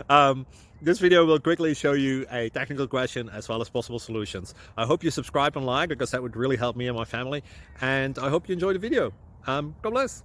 um, this video will quickly show you a technical question as well as possible solutions. I hope you subscribe and like because that would really help me and my family. And I hope you enjoy the video. God bless.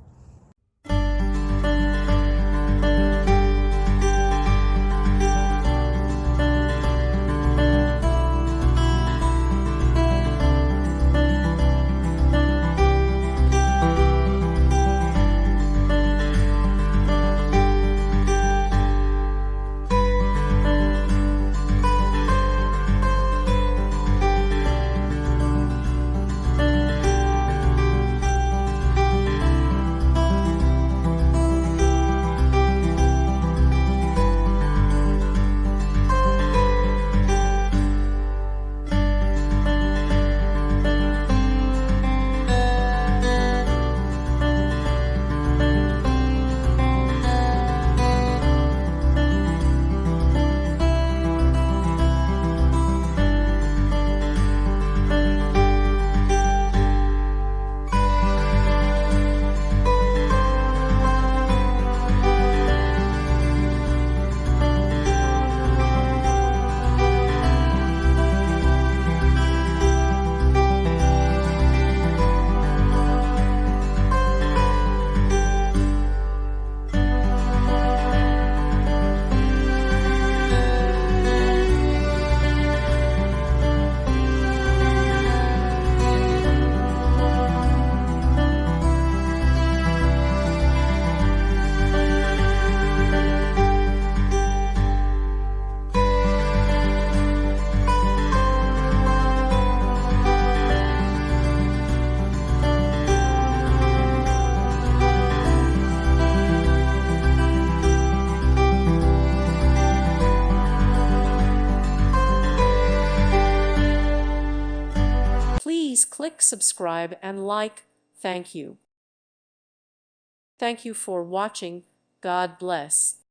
Please click subscribe and like. Thank you. Thank you for watching. God bless.